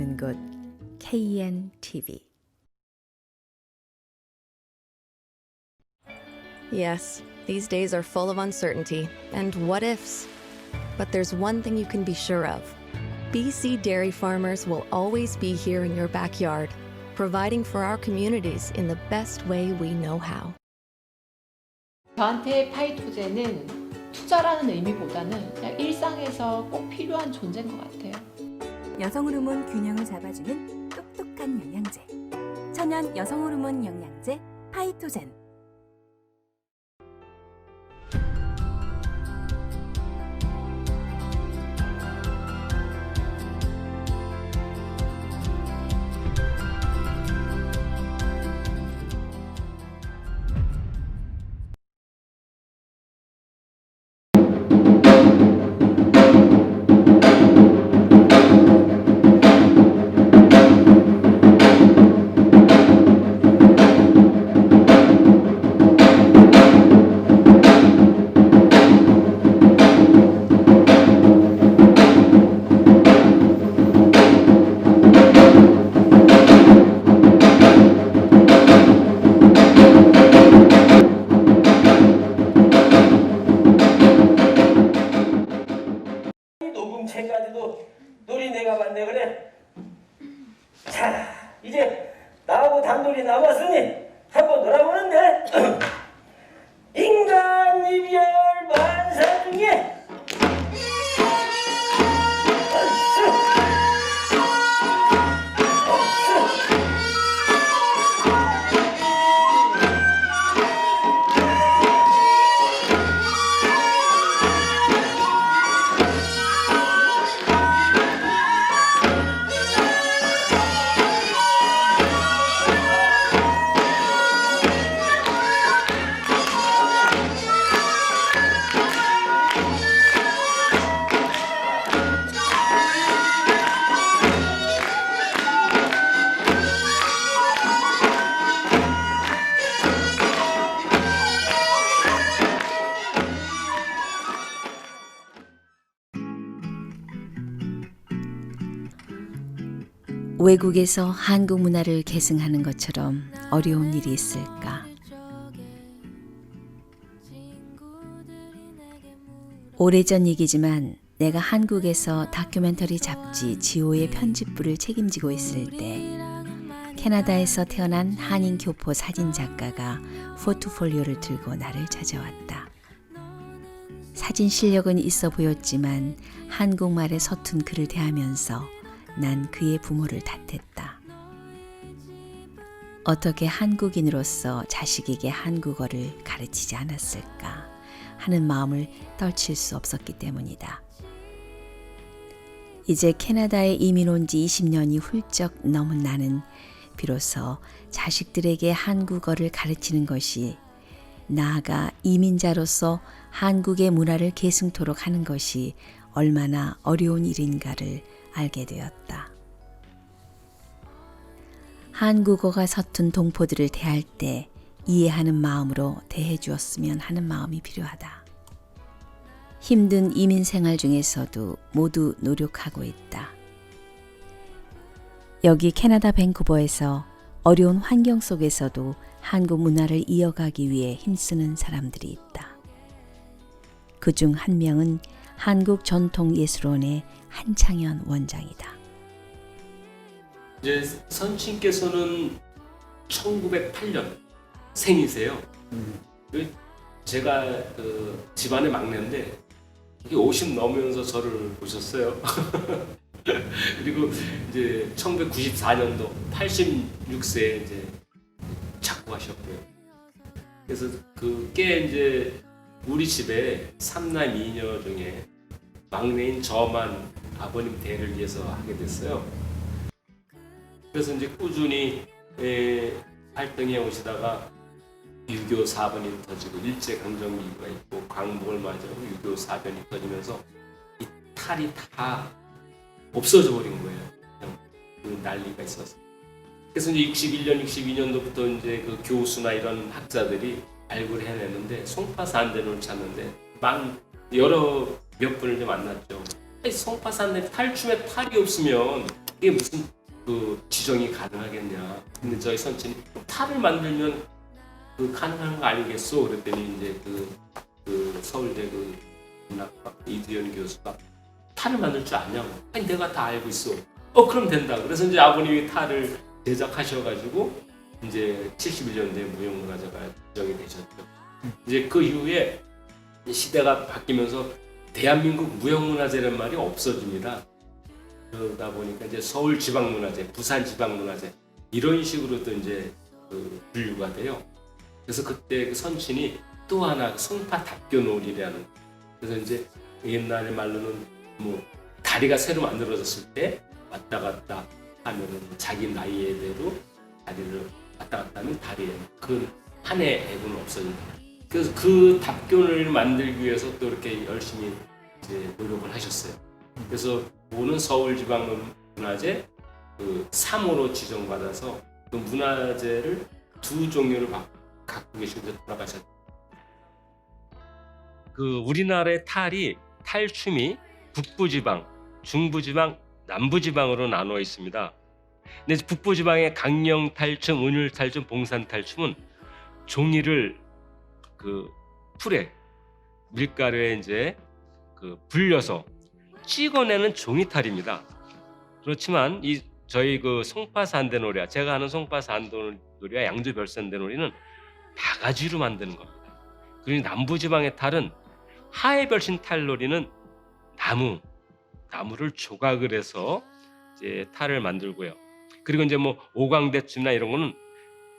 보는 곳 KNTV. Yes, these days are full of uncertainty and what ifs. But there's one thing you can be sure of. BC dairy farmers will always be here in your backyard, providing for our communities in the best way we know how. 저한테 파이토제는 투자라는 의미보다는 그냥 일상에서 꼭 필요한 존재인 것 같아요. 여성 호르몬 균형을 잡아주는 똑똑한 영양제. 천연 여성 호르몬 영양제 파이토젠. 녹음책까지도 놀이 내가 봤네 그래. 자 이제 나하고 단둘이 남았으니 한번 놀아보는데 인간 이별 만사 중에 외국에서 한국 문화를 계승하는 것처럼 어려운 일이 있을까? 오래전 얘기지만 내가 한국에서 다큐멘터리 잡지 지오의 편집부를 책임지고 있을 때 캐나다에서 태어난 한인 교포 사진 작가가 포트폴리오를 들고 나를 찾아왔다. 사진 실력은 있어 보였지만 한국말에 서툰 그를 대하면서 난 그의 부모를 탓했다. 어떻게 한국인으로서 자식에게 한국어를 가르치지 않았을까 하는 마음을 떨칠 수 없었기 때문이다. 이제 캐나다에 이민 온 지 20년이 훌쩍 넘은 나는 비로소 자식들에게 한국어를 가르치는 것이, 나아가 이민자로서 한국의 문화를 계승토록 하는 것이 얼마나 어려운 일인가를 알게 되었다. 한국어가 서툰 동포들을 대할 때 이해하는 마음으로 대해 주었으면 하는 마음이 필요하다. 힘든 이민 생활 중에서도 모두 노력하고 있다. 여기 캐나다 밴쿠버에서 어려운 환경 속에서도 한국 문화를 이어가기 위해 힘쓰는 사람들이 있다. 그중 한 명은 한국전통예술원의 한창현 원장이다. 이제 선친께서는 1908년 생이세요. 제가 그 집안의 막내인데 50 넘으면서 저를 보셨어요. 그리고 이제 1994년도 86세에 이제 작고하셨고요. 그래서 그게 이제 우리 집에 3남 2녀 중에 막내인 저만 아버님 대를 위해서 하게 됐어요. 그래서 이제 꾸준히 활동해 오시다가 6.25 사변이 터지고 일제강점기가 있고 광복을 맞이하고 6.25 사변이 터지면서 이 탈이 다 없어져 버린 거예요. 그냥 그 난리가 있어서. 그래서 이제 61년, 62년도부터 이제 그 교수나 이런 학자들이 발굴을 해냈는데 송파산대를 찾는데 몇 분을 좀 만났죠. 송파산대 탈춤에 탈이 없으면 이게 무슨 그 지정이 가능하겠냐. 근데 저희 선친이 탈을 만들면 그 가능한 거 아니겠소? 그랬더니 이제 그 서울대 그 문학과 이두현 교수가 탈을 만들 줄 아냐고. 아니 내가 다 알고 있어. 그럼 된다. 그래서 이제 아버님이 탈을 제작하셔가지고 이제 71년도에 무형문화재가 지정이 되셨죠. 이제 그 이후에 시대가 바뀌면서 대한민국 무형문화재라는 말이 없어집니다. 그러다 보니까 이제 서울지방문화재, 부산지방문화재 이런 식으로 또 이제 그 분류가 돼요. 그래서 그때 그 선친이 또 하나 송파 답교놀이라는, 그래서 이제 옛날의 말로는 뭐 다리가 새로 만들어졌을 때 왔다 갔다 하면은 자기 나이에대로 다리를 왔다 갔다 하면 다리에 그 한 해 앱은 없어진다. 그래서 그 답교를 만들기 위해서 또 이렇게 열심히 이제 노력을 하셨어요. 그래서 오는 서울지방문화재 그 3호로 지정받아서 그 문화재를 두 종류를 갖고 계시고 돌아가셨죠. 그 우리나라의 탈춤이 북부지방, 중부지방, 남부지방으로 나누어 있습니다. 근데 북부지방의 강령탈춤, 운율탈춤, 봉산탈춤은 종이를 그 풀에 밀가루에 이제 그 불려서 찍어내는 종이탈입니다. 그렇지만 이 저희 그 송파산대놀이와 제가 하는 송파산대놀이와 양주별산대놀이는 바가지로 만드는 겁니다. 그리고 남부지방의 탈은 하해별신 탈놀이는 나무를 조각을 해서 이제 탈을 만들고요. 그리고 이제 뭐 오광대춤이나 이런 거는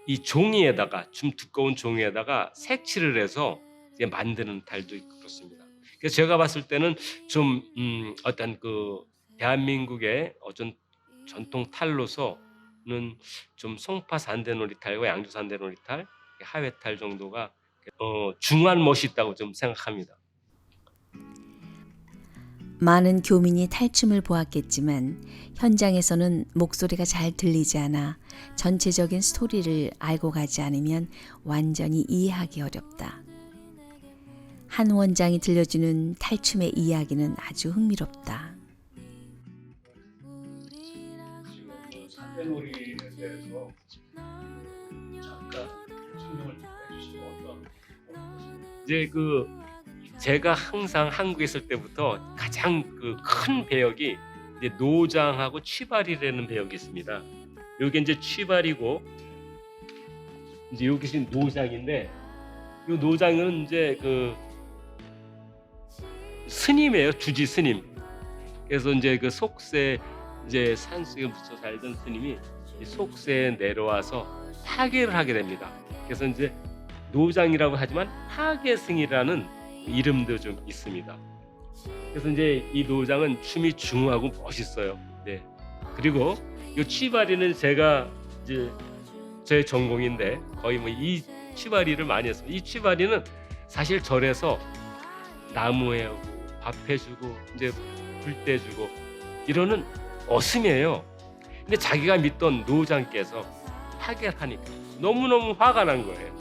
이 종이에다가 좀 두꺼운 종이에다가 색칠을 해서 이제 만드는 탈도 있고 그렇습니다. 그래서 제가 봤을 때는 좀 어떤 그 대한민국의 어떤 전통 탈로서는 좀 송파 산대놀이 탈과 양주 산대놀이 탈, 하회 탈 정도가 중한 멋이 있다고 좀 생각합니다. 많은 교민이 탈춤을 보았겠지만 현장에서는 목소리가 잘 들리지 않아 전체적인 스토리를 알고 가지 않으면 완전히 이해하기 어렵다. 한 원장이 들려주는 탈춤의 이야기는 아주 흥미롭다. 산대놀이에 대해서 잠깐 설명을 해주시면 어떤? 이제 제가 항상 한국에 있을 때부터 가장 그 큰 배역이 이제 노장하고 취발이라는 배역이 있습니다. 여기 이제 취발이고 이제 여기 지금 노장인데, 이 노장은 이제 그 스님이에요, 주지 스님. 그래서 이제 그 속세 이제 산속에 묻혀 살던 스님이 이 속세에 내려와서 파괴를 하게 됩니다. 그래서 이제 노장이라고 하지만 파괴승이라는 이름도 좀 있습니다. 그래서 이제 이 노장은 춤이 중후하고 멋있어요. 네. 그리고 이 취바리는 제가 이제 제 전공인데 거의 뭐 이 취바리를 많이 했어요. 이 취바리는 사실 절에서 나무에 밥 해주고 이제 불 떼주고 이러는 어슴이에요. 근데 자기가 믿던 노장께서 파괴를 하니까 너무너무 화가 난 거예요.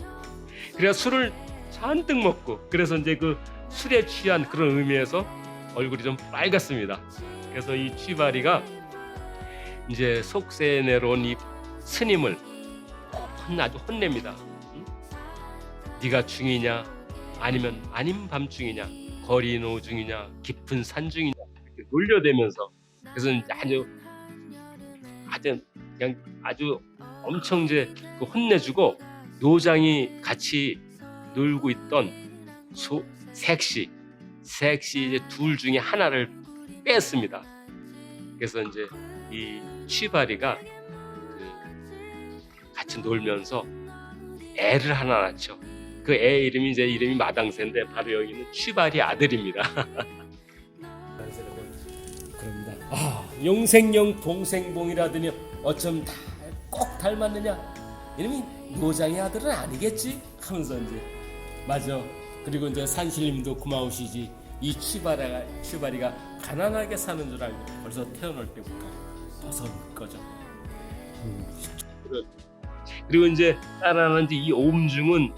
그래서 술을 잔뜩 먹고, 그래서 이제 그 술에 취한 그런 의미에서 얼굴이 좀 빨갛습니다. 그래서 이 취바리가 이제 속세에 내려온 이 스님을 아주 혼냅니다. 응? 네가 중이냐 아니면 아닌 밤중이냐, 거리 노중이냐, 깊은 산중이냐 이렇게 놀려대면서, 그래서 아주 엄청 이제 그 혼내주고, 노장이 같이 놀고 있던 색시 이제 둘 중에 하나를 뺐습니다. 그래서 이제 이 취바리가 같이 놀면서 애를 하나 낳죠. 그 애 이름이 마당새인데 바로 여기 있는 취바리 아들입니다. 그럽니다. 영생영 동생봉이라더니 어쩜 다 꼭 닮았느냐? 이놈이 노장의 아들은 아니겠지? 하면서 이제 맞아. 그리고 이제 산신님도 고마우시지. 이 취바리가 가난하게 사는 줄 알고 벌써 태어날 때부터 벗어올 거죠. 그리고 이제 따라하는 이제 이 옴중은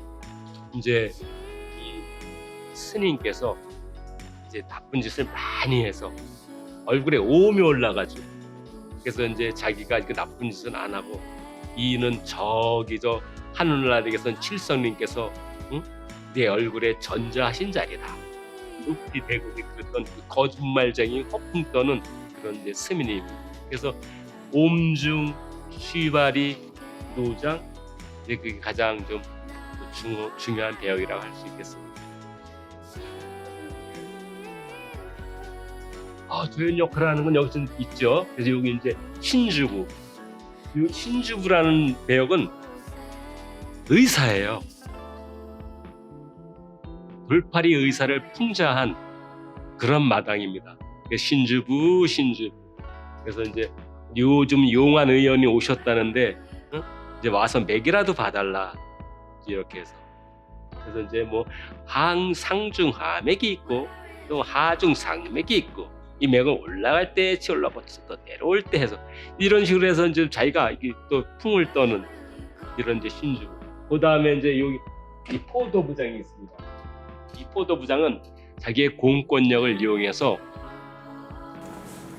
이제 이 스님께서 이제 나쁜 짓을 많이 해서 얼굴에 옴이 올라가지고 그래서 이제 자기가 그 나쁜 짓은 안 하고 이는 저기 저 하늘나라에게선 칠성님께서 응? 내 얼굴에 전자하신 자리다. 높이 대국이 그랬던 그 거짓말쟁이 허풍 떠는 그런 이제 스미님. 그래서 옴중, 쉬바리, 노장 이제 그게 가장 좀 중요한 배역이라고 할 수 있겠습니다. 조연 역할을 하는 건 여기서 있죠. 그래서 여기 이제 신주부. 이 신주부라는 배역은 의사예요. 돌팔이 의사를 풍자한 그런 마당입니다. 신주부. 그래서 이제 요즘 용한 의원이 오셨다는데 이제 와서 맥이라도 봐달라 이렇게 해서. 그래서 이제 뭐 상중하맥이 있고 또 하중상맥이 있고 이 맥은 올라갈 때 올라가고 또 내려올 때 해서 이런 식으로 해서 이제 자기가 이게 또 풍을 떠는 이런 이제 신주. 그 다음에 이제 여기 이 포도부장이 있습니다. 이 포도부장은 자기의 공권력을 이용해서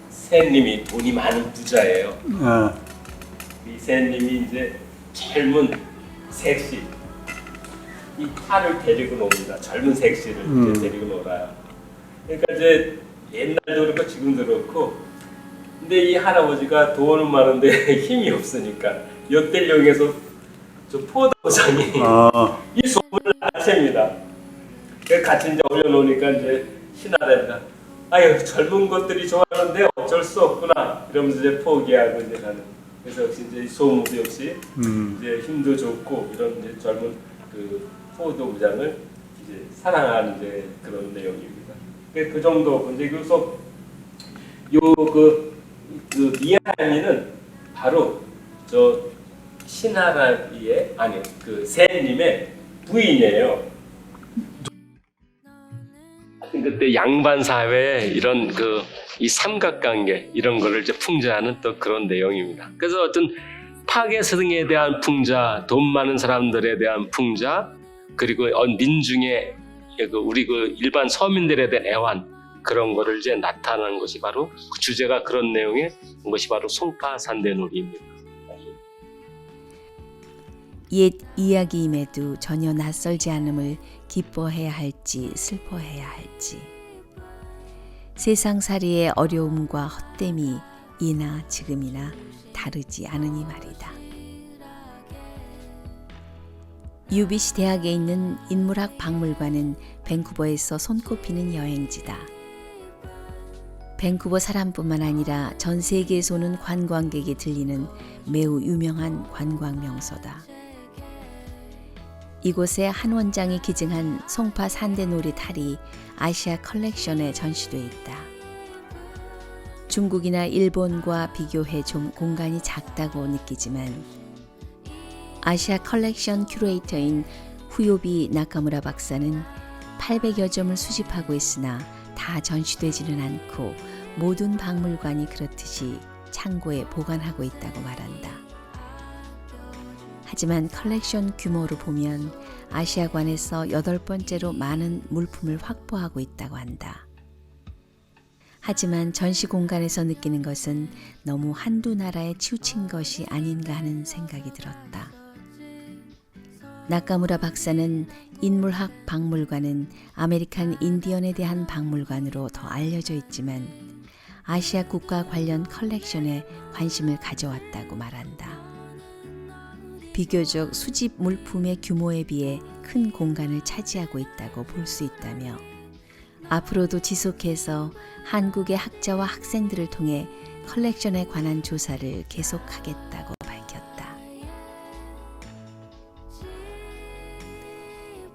샌님이 돈이 많은 부자예요. 이 샌님이 이제 젊은 색시 이 탈을 데리고 놉니다. 젊은 색시를 이제 데리고 놀아요. 그러니까 이제 옛날도 그렇고 지금도 그렇고 근데 이 할아버지가 돈은 많은데 힘이 없으니까 이때를 이용해서 저 포도부장이 이 소문을 알챕니다. 그래서 같이 이제 올려놓으니까 이제 신하대가 아유 젊은 것들이 좋아하는데 어쩔 수 없구나 이러면서 이제 포기하고 이제 가는. 그래서 역시 이제 소무도 역시 이제 힘도 좋고 이런 이제 젊은 그 포도부장을 이제 사랑하는 이제 그런 내용입니다. 그 정도. 근데 그래서 그 미하리는 바로 저 신하라리의 아니 그 샌님의 부인이에요. 그때 양반 사회에 이런 그 이 삼각관계 이런 거를 이제 풍자하는 또 그런 내용입니다. 그래서 어떤 파괴성에 대한 풍자, 돈 많은 사람들에 대한 풍자, 그리고 민중의 우리 그 일반 서민들에 대한 애환 그런 거를 이제 나타나는 것이 바로 그 주제가 그런 내용의 것이 바로 송파산대놀이입니다. 옛 이야기임에도 전혀 낯설지 않음을 기뻐해야 할지 슬퍼해야 할지 세상살이의 어려움과 헛됨이 이나 지금이나 다르지 않으니 말이다. UBC 대학에 있는 인문학 박물관은 밴쿠버에서 손꼽히는 여행지다. 밴쿠버 사람뿐만 아니라 전 세계에서 오는 관광객이 들리는 매우 유명한 관광 명소다. 이곳에 한 원장이 기증한 송파 산대놀이 탈이 아시아 컬렉션에 전시돼 있다. 중국이나 일본과 비교해 좀 공간이 작다고 느끼지만 아시아 컬렉션 큐레이터인 후요비 나카무라 박사는 800여 점을 수집하고 있으나 다 전시되지는 않고 모든 박물관이 그렇듯이 창고에 보관하고 있다고 말한다. 하지만 컬렉션 규모로 보면 아시아관에서 8번째로 많은 물품을 확보하고 있다고 한다. 하지만 전시 공간에서 느끼는 것은 너무 한두 나라에 치우친 것이 아닌가 하는 생각이 들었다. 나카무라 박사는 인문학 박물관은 아메리칸 인디언에 대한 박물관으로 더 알려져 있지만 아시아 국가 관련 컬렉션에 관심을 가져왔다고 말한다. 비교적 수집 물품의 규모에 비해 큰 공간을 차지하고 있다고 볼 수 있다며 앞으로도 지속해서 한국의 학자와 학생들을 통해 컬렉션에 관한 조사를 계속하겠다고 밝혔다.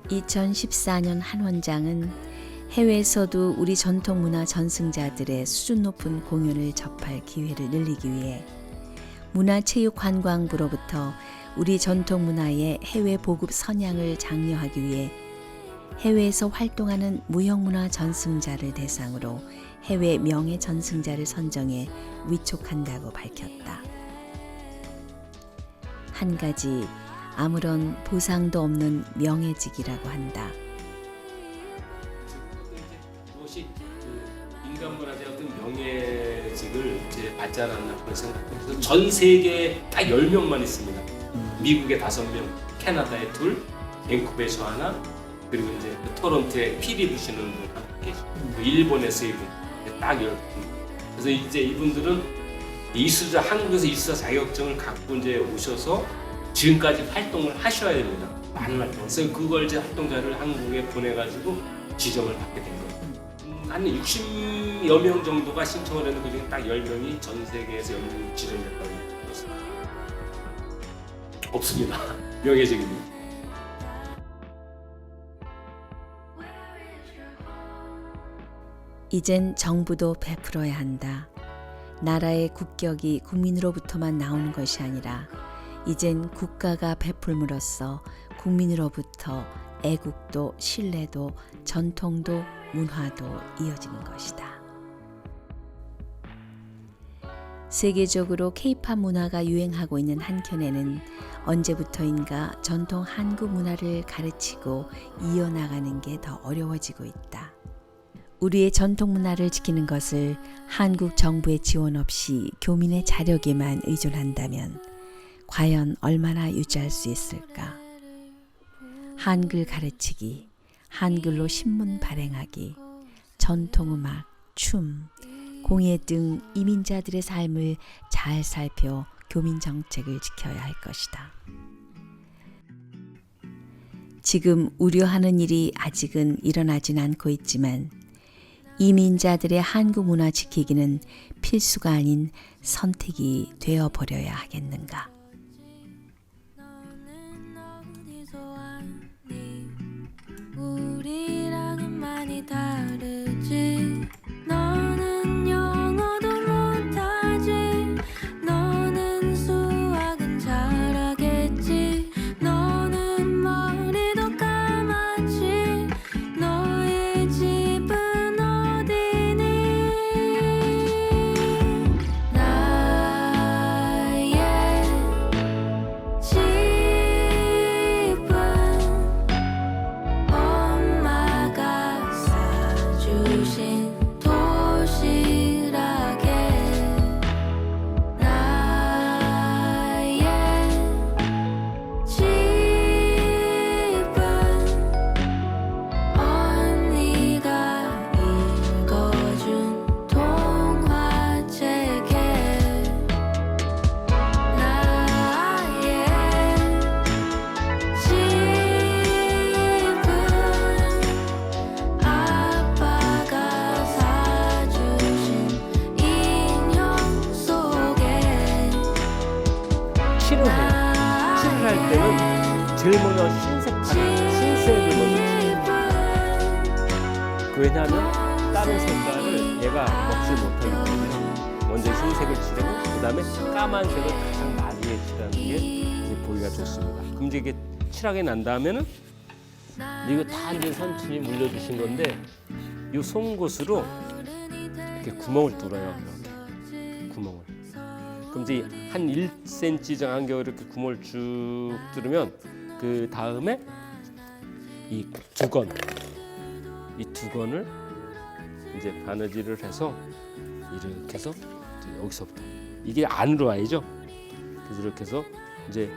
2014년 한 원장은 해외에서도 우리 전통문화 전승자들의 수준 높은 공연을 접할 기회를 늘리기 위해 문화체육관광부로부터 우리 전통문화의 해외 보급 선양을 장려하기 위해 해외에서 활동하는 무형문화 전승자를 대상으로 해외 명예 전승자를 선정해 위촉한다고 밝혔다. 한 가지 아무런 보상도 없는 명예직이라고 한다. 무엇이 인간문화재 어떤 명예직 인식을 이제 받지 않았나 그런 생각해서 전 세계에 딱 10명만 있습니다. 미국에 5명, 캐나다에 2, 밴쿠버에서 하나, 그리고 이제 그 토론토에 피리 부시는 분 하나 계시고, 일본에 3분, 딱 10분. 그래서 이제 이분들은 이수자, 한국에서 이수자 자격증을 갖고 이제 오셔서 지금까지 활동을 하셔야 됩니다. 많은 활동. 그래서 그걸 이제 활동자를 한국에 보내가지고 지정을 받게 된 거예요. 한 60여 명 정도가 신청을 했는데 그중에 딱 10명이 전 세계에서 영국이 지정됐다고 그렇습니다. 없습니다. 명예직입니다. 이젠 정부도 베풀어야 한다. 나라의 국격이 국민으로부터만 나오는 것이 아니라 이젠 국가가 베풀므로써 국민으로부터 애국도 신뢰도 전통도 문화도 이어지는 것이다. 세계적으로 케이팝 문화가 유행하고 있는 한켠에는 언제부터인가 전통 한국 문화를 가르치고 이어나가는 게 더 어려워지고 있다. 우리의 전통 문화를 지키는 것을 한국 정부의 지원 없이 교민의 자력에만 의존한다면 과연 얼마나 유지할 수 있을까? 한글 가르치기, 한글로 신문 발행하기, 전통음악, 춤, 공예 등 이민자들의 삶을 잘 살펴 교민 정책을 지켜야 할 것이다. 지금 우려하는 일이 아직은 일어나진 않고 있지만 이민자들의 한국 문화 지키기는 필수가 아닌 선택이 되어버려야 하겠는가. 우리랑은 많이 다르지. 너는 영어도 못하지. 너는 수학은 잘하겠지. 너는 머리도 까맣지. 너의 집은 어디니? 나의 집은 엄마가 사주신 도시락에 나의 집은 언니가 읽어준 동화책에 나의 집은 아빠가 사주신 인형 속에 칠을 해요. 칠을 할 때는 제일 먼저 흰색을 먼저 칠해요. 왜냐하면 다른 색깔을 얘가 먹지 못하기 때문에 먼저 흰색을 칠하고 그 다음에 까만색을 가장 나중에 칠하는 게 이제 보기가 좋습니다. 그럼 이제 이게 칠하게 난 다음에는 이거 다 이제 선친이 물려주신 건데 이 송곳으로 이렇게 구멍을 뚫어요. 이렇게 구멍을. 그럼 이제 한 1cm 정도 이렇게 구멍을 쭉 뚫으면 그 다음에 이 두 건, 이 두 건을 이제 바느질을 해서 이렇게 해서 이제 여기서부터 이게 안으로 와야죠. 그래서 이렇게 해서 이제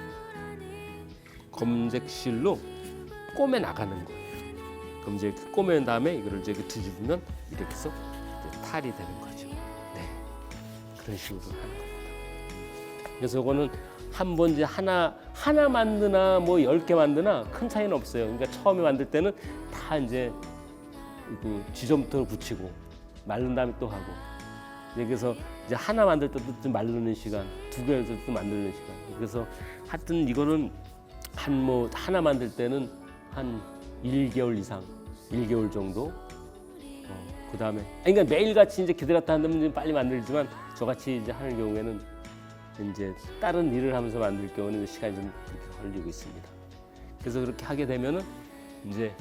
검색 실로 꼬매 나가는 거예요. 그럼 이제 꼬맨 다음에 이거를 이제 뒤집으면 이렇게 해서 이제 탈이 되는 거죠. 네, 그런 식으로 하는 겁니다. 그래서 이거는 한 번 이제 하나 만드나 뭐 10개 만드나 큰 차이는 없어요. 그러니까 처음에 만들 때는 다 이제 그 지점부터 붙이고 마른 다음에 또 하고. 그래서 이제 하나 만들 때도 좀 마르는 시간, 2개를 또 만드는 시간. 그래서 하여튼 이거는 하나 만들 때는 한 1개월 이상, 1개월 정도. 그 다음에 그러니까 매일같이 이제 기다렸다 한다면 좀 빨리 만들지만 저같이 이제 하는 경우에는 이제 다른 일을 하면서 만들 경우는 시간이 좀 그렇게 걸리고 있습니다. 그래서 그렇게 하게 되면은 이제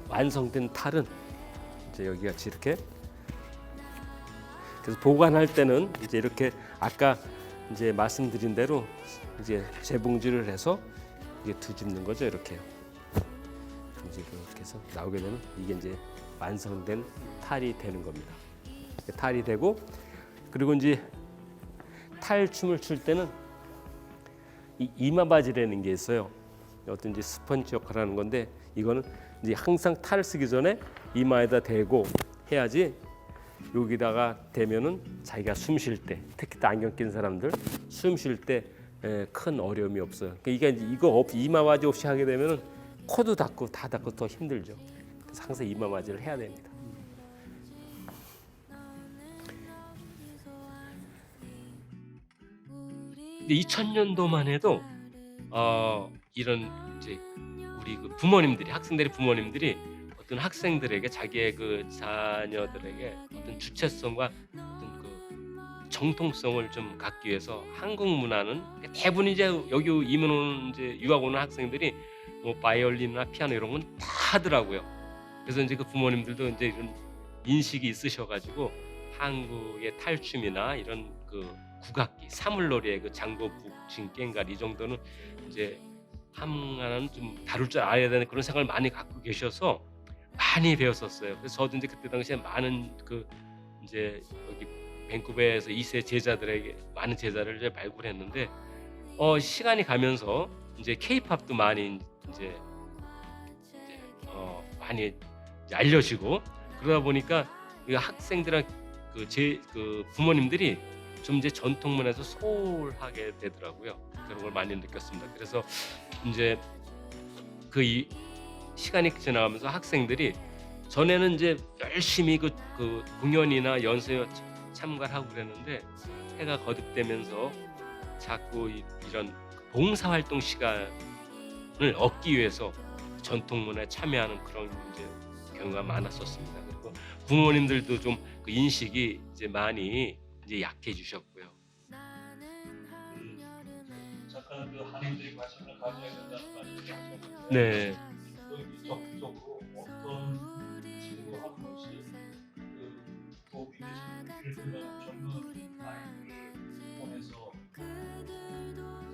완성된 탈은 이제 여기 같이 이렇게 그래서 보관할 때는 이제 이렇게 아까 이제 말씀드린 대로 이제 재봉질을 해서 이게 뒤집는 거죠. 이렇게요. 이제 이렇게 해서 나오게 되면 이게 이제 완성된 탈이 되는 겁니다. 탈이 되고, 그리고 이제 탈춤을 출 때는 이 이마 바지라는 게 있어요. 어떤 이제 스펀지 역할을 하는 건데, 이거는 이제 항상 탈을 쓰기 전에 이마에다 대고 해야지, 여기다가 대면은 자기가 숨 쉴 때, 특히 또 안경 낀 사람들 숨 쉴 때 큰 어려움이 없어요. 그러니까 이거 이마 바지 없이 하게 되면은 코도 닫고 다 닫고 더 힘들죠. 그래서 항상 이마 바지를 해야 됩니다. 2000년도만 해도 이런 이제 우리 그 부모님들이, 학생들의 부모님들이 어떤 학생들에게, 자기의 그 자녀들에게 어떤 주체성과 어떤 그 정통성을 좀 갖기 위해서 한국 문화는 대부분 이제 여기 이민 오는, 이제 유학 오는 학생들이 뭐 바이올린이나 피아노 이런 건 다 하더라고요. 그래서 이제 그 부모님들도 이제 이런 인식이 있으셔가지고 한국의 탈춤이나 이런 그 국악기, 사물놀이의 그 장구, 북진, 깽가리 이 정도는 이제 한국어는 좀 다룰 줄 알아야 되는 그런 생각을 많이 갖고 계셔서 많이 배웠었어요. 그래서 저도 이제 그때 당시에 많은 그 이제 여기 밴쿠버에서 2세 제자들에게 많은 제자를 이제 발굴했는데, 시간이 가면서 이제 K-팝도 많이 이제 많이 이제 알려지고, 그러다 보니까 이 학생들랑 그 부모님들이 좀 이제 전통 문화에서 소홀하게 되더라고요. 그런 걸 많이 느꼈습니다. 그래서 이제 이 시간이 지나가면서 학생들이, 전에는 이제 열심히 그 공연이나 연습에 참가를 하고 그랬는데, 해가 거듭되면서 자꾸 이런 봉사활동 시간을 얻기 위해서 전통 문화에 참여하는 그런 이제 경우가 많았었습니다. 그리고 부모님들도 좀 그 인식이 이제 많이 이제 약해지셨고요. 잠깐 그 한인들이 관심을 가져야 된다는 말씀을 하셨는데, 네. 적극적으로 어떤 식으로 하는 것이 그 도움이 되시는, 예를 들면 젊은 아이들을 보내서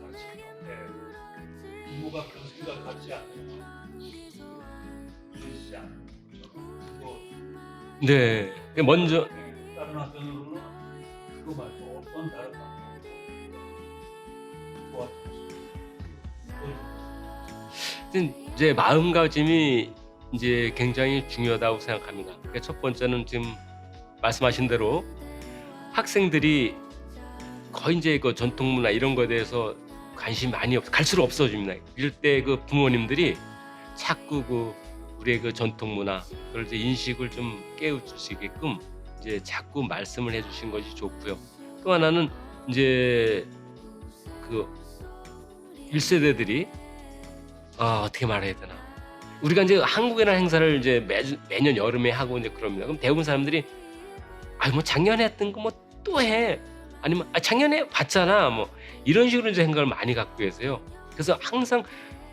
가르치는데 부모가 그런 생각을 갖지 않으면 이해지지 않는 거죠. 그리고 네. 먼저 다른 한편으로는 그거 말고 어떤 다른 방법으로 도와줄 수 있어요? 이제 마음가짐이 이제 굉장히 중요하다고 생각합니다. 그러니까 첫 번째는 지금 말씀하신 대로 학생들이 거의 이제 그 전통 문화 이런 거에 대해서 관심이 많이 갈수록 없어집니다. 이럴 때 그 부모님들이 자꾸 우리의 그 전통 문화, 그걸 이제 인식을 좀 깨우치게끔 이제 자꾸 말씀을 해주신 것이 좋고요. 또 하나는 이제 그 1세대들이 어떻게 말해야 되나? 우리가 이제 한국이라는 행사를 이제 매년 여름에 하고 이제 그럽니다. 그럼 대부분 사람들이 뭐 작년에 했던 거 뭐 또 해. 아니면 작년에 봤잖아. 뭐 이런 식으로 이제 생각을 많이 갖고 계세요. 그래서 항상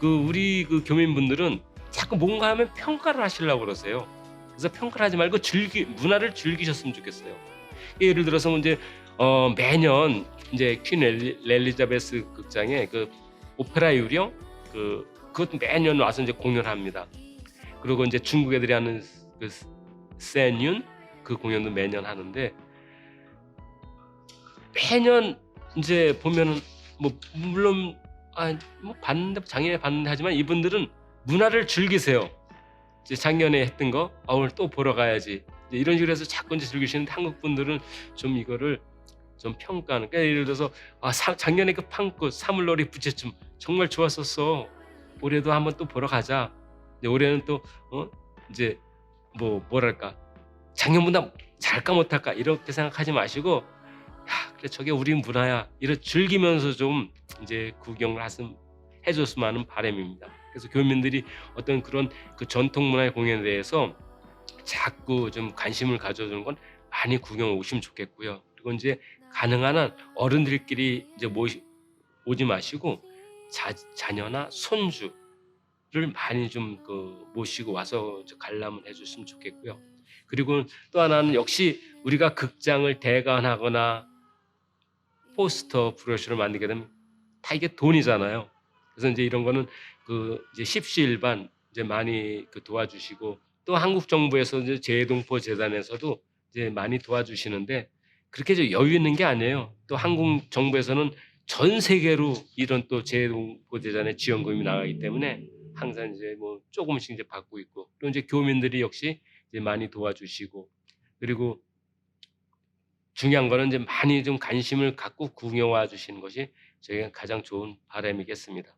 우리 교민분들은 자꾸 뭔가 하면 평가를 하시려고 그러세요. 그래서 평가를 하지 말고 문화를 즐기셨으면 좋겠어요. 예를 들어서 이제 매년 이제 퀸 엘리자베스 극장에 그 오페라 유령 그것도 매년 와서 이제 공연합니다. 그리고 이제 중국 애들이 하는 그 세뇰 그 공연도 매년 하는데, 매년 이제 보면은 뭐 물론 뭐 봤는데 작년에 봤는데 하지만 이분들은 문화를 즐기세요. 이제 작년에 했던 거 오늘 또 보러 가야지. 이제 이런 식으로 해서 자꾸 이제 즐기시는데, 한국 분들은 좀 이거를 좀 평가하는. 그러니까 예를 들어서 작년에 그 판꽃 사물놀이 부채춤 정말 좋았었어. 올해도 한번 또 보러 가자. 이제 올해는 또 이제 뭐랄까 작년보다 잘까 못할까 이렇게 생각하지 마시고, 그래 저게 우리 문화야. 이렇게 즐기면서 좀 이제 구경을 해줬으면 하는 바람입니다. 그래서 교민들이 어떤 그런 그 전통 문화의 공연에 대해서 자꾸 좀 관심을 가져주는 건 많이 구경 오시면 좋겠고요. 그리고 이제 가능한 한 어른들끼리 이제 오지 마시고 자녀나 손주를 많이 좀 모시고 와서 관람을 해줬으면 좋겠고요. 그리고 또 하나는 역시 우리가 극장을 대관하거나 포스터 브로셔를 만들게 되면 다 이게 돈이잖아요. 그래서 이제 이런 거는 이제 십시일반 이제 많이 도와주시고, 또 한국 정부에서 이제 재동포 재단에서도 이제 많이 도와주시는데 그렇게 좀 여유 있는 게 아니에요. 또 한국 정부에서는 전 세계로 이런 또 재보재단의 지원금이 나가기 때문에 항상 이제 뭐 조금씩 이제 받고 있고 또 이제 교민들이 역시 이제 많이 도와주시고 그리고 중요한 거는 이제 많이 좀 관심을 갖고 구경와 주시는 것이 저희가 가장 좋은 바람이겠습니다.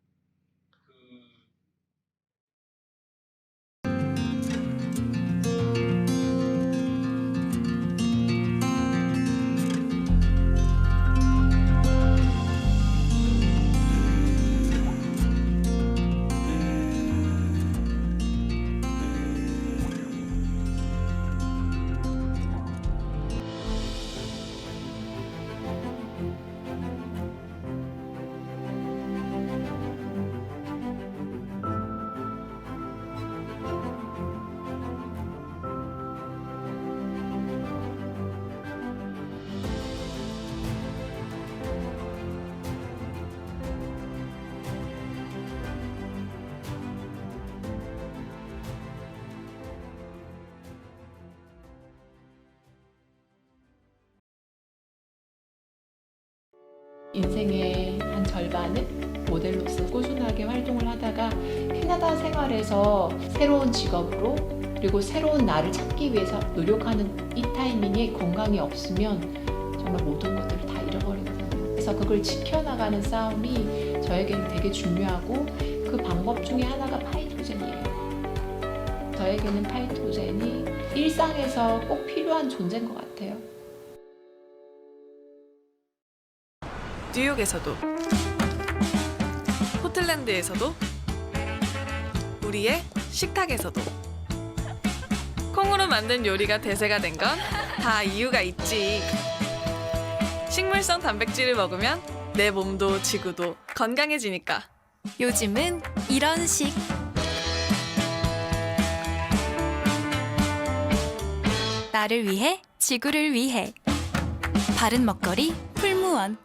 인생의 한 절반은 모델로서 꾸준하게 활동을 하다가 캐나다 생활에서 새로운 직업으로 그리고 새로운 나를 찾기 위해서 노력하는 이 타이밍에 건강이 없으면 정말 모든 것들을 다 잃어버리거든요. 그래서 그걸 지켜나가는 싸움이 저에게는 되게 중요하고 그 방법 중에 하나가 파이토젠이에요. 저에게는 파이토젠이 일상에서 꼭 필요한 존재인 것 같아요. 뉴욕에서도 포틀랜드에서도 우리의 식탁에서도 콩으로 만든 요리가 대세가 된 건 다 이유가 있지. 식물성 단백질을 먹으면 내 몸도 지구도 건강해지니까. 요즘은 이런 식 나를 위해 지구를 위해 바른 먹거리 풀무원